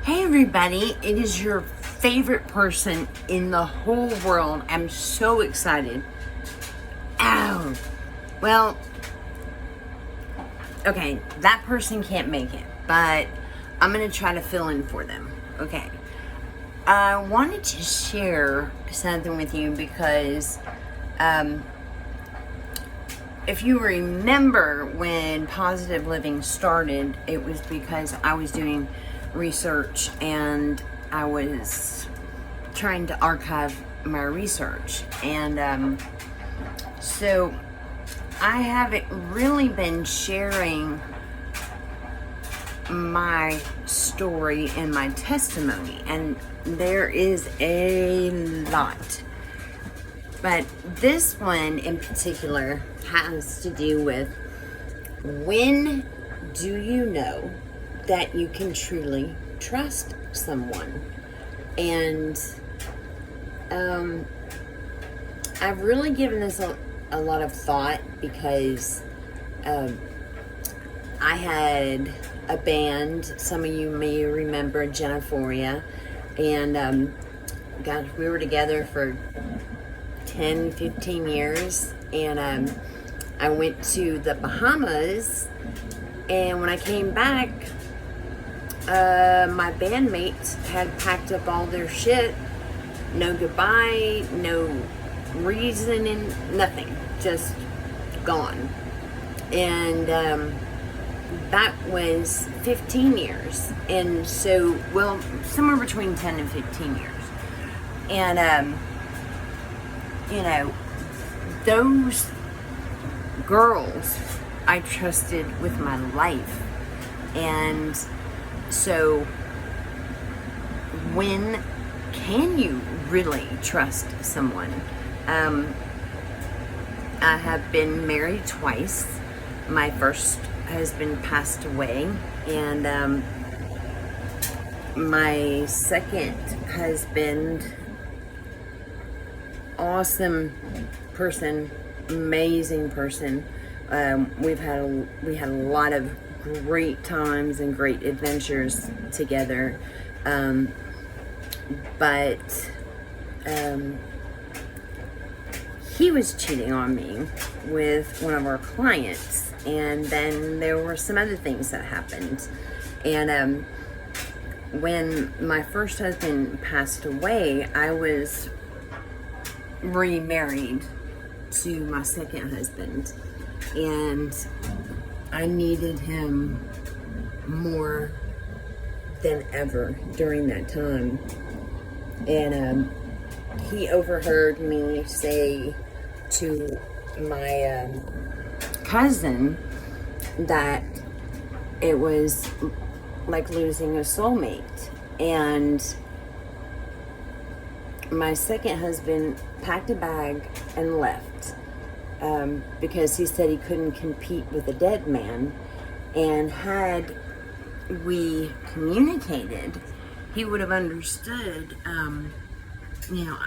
Hey everybody, it is your favorite person in the whole world. I'm so excited. Ow. Well, okay, that person can't make it, but I'm going to try to fill in for them. Okay. I wanted to share something with you because if you remember when Positive Living started, it was because I was doing research and I was trying to archive my research, and so I haven't really been sharing my story and my testimony, and there is a lot, but this one in particular has to do with when do you know that you can truly trust someone. And I've really given this a lot of thought because I had a band. Some of you may remember Jenniferia, and gosh, we were together for 10-15 years, and I went to the Bahamas, and when I came back, my bandmates had packed up all their shit. No goodbye, no reasoning, nothing, just gone. And that was 15 years. And so, well, somewhere between 10 and 15 years. And, you know, those girls I trusted with my life. And so, when can you really trust someone? I have been married twice. My first husband passed away, and my second husband, awesome person, amazing person. We had a lot of great times and great adventures together, but he was cheating on me with one of our clients, and then there were some other things that happened. And when my first husband passed away, I was remarried to my second husband, and I needed him more than ever during that time. And he overheard me say to my cousin that it was like losing a soulmate. And my second husband packed a bag and left. Because he said he couldn't compete with a dead man, and had we communicated, he would have understood. You know,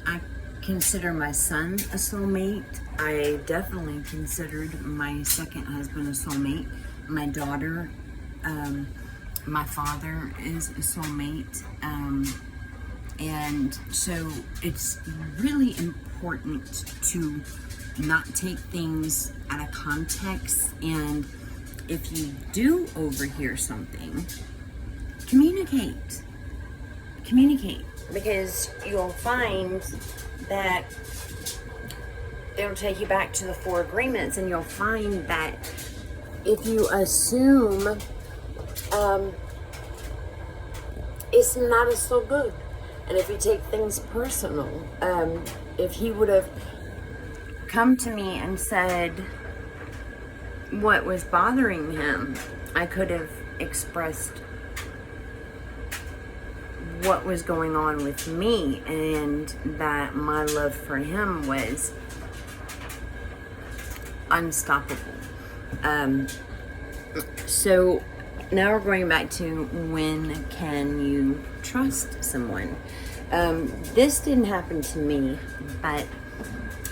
I consider my son a soulmate. I definitely considered my second husband a soulmate. My daughter, my father is a soulmate. And so it's really important to not take things out of context, and if you do overhear something, communicate, because you'll find that it'll take you back to the 4 agreements, and you'll find that if you assume it's not so good, and if you take things personal, if he would have come to me and said what was bothering him, I could have expressed what was going on with me, and that my love for him was unstoppable. So now we're going back to when can you trust someone. This didn't happen to me, but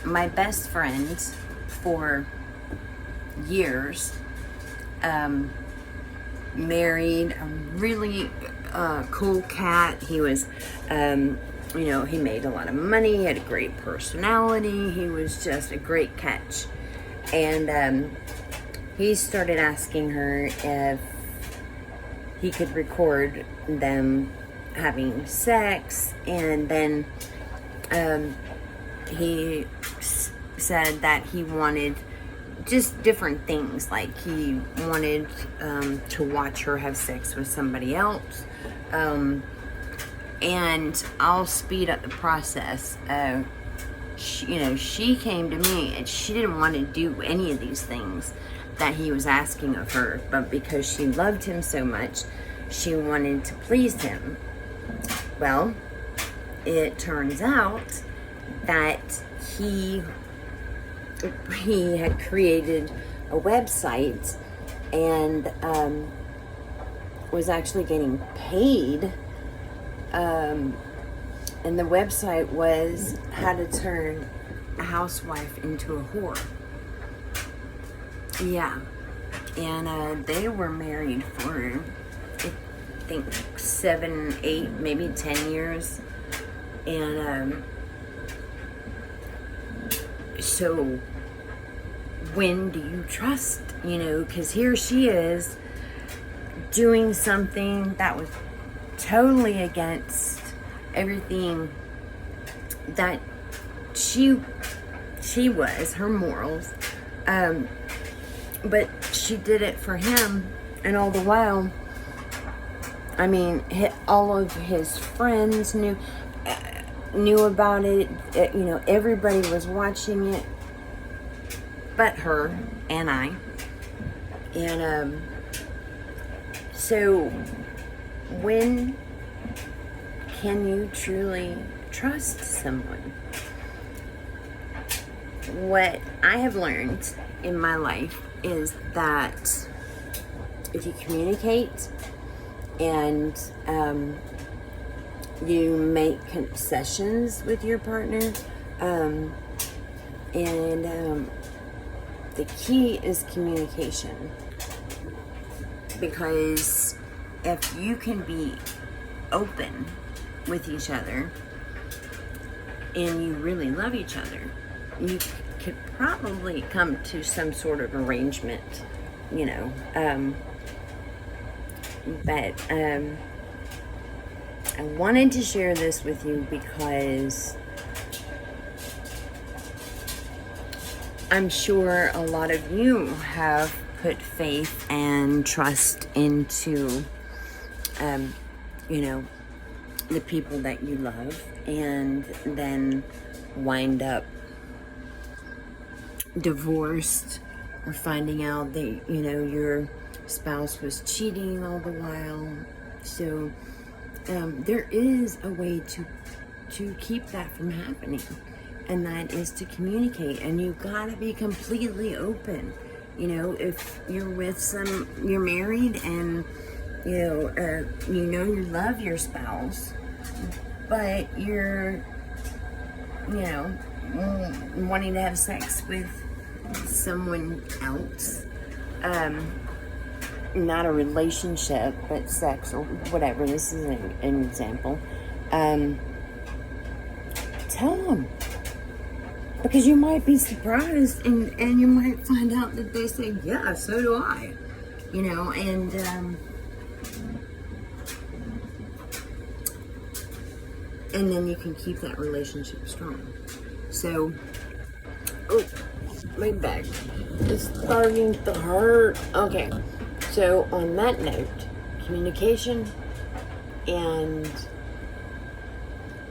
my best friend for years, married a really cool cat. He was, he made a lot of money. He had a great personality. He was just a great catch. And he started asking her if he could record them having sex. And then he said that he wanted just different things, like he wanted to watch her have sex with somebody else. And I'll speed up the process. She came to me and she didn't want to do any of these things that he was asking of her, but because she loved him so much, she wanted to please him. Well, it turns out that he had created a website and was actually getting paid. And the website was how to turn a housewife into a whore. Yeah. And they were married for, I think, 7, 8, maybe 10 years. And so when do you trust? Because here she is doing something that was totally against everything that she was, her morals. But she did it for him, and all the while, all of his friends knew about it. Everybody was watching it, but her and I. And so when can you truly trust someone? What I have learned in my life is that if you communicate and you make concessions with your partner, and the key is communication, because if you can be open with each other and you really love each other, you could probably come to some sort of arrangement, but I wanted to share this with you because I'm sure a lot of you have put faith and trust into, the people that you love, and then wind up divorced or finding out that, your spouse was cheating all the while. So there is a way to keep that from happening, and that is to communicate. And you gotta be completely open. If you're you're married and you love your spouse, but you're wanting to have sex with someone else, not a relationship, but sex or whatever. This is an example. Tell them, because you might be surprised, and you might find out that they say, yeah, so do I, and then you can keep that relationship strong. So, my back is starting to hurt. Okay, so on that note, communication and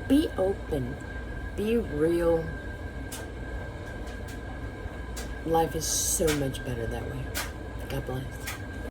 be open, be real. Life is so much better that way. God bless.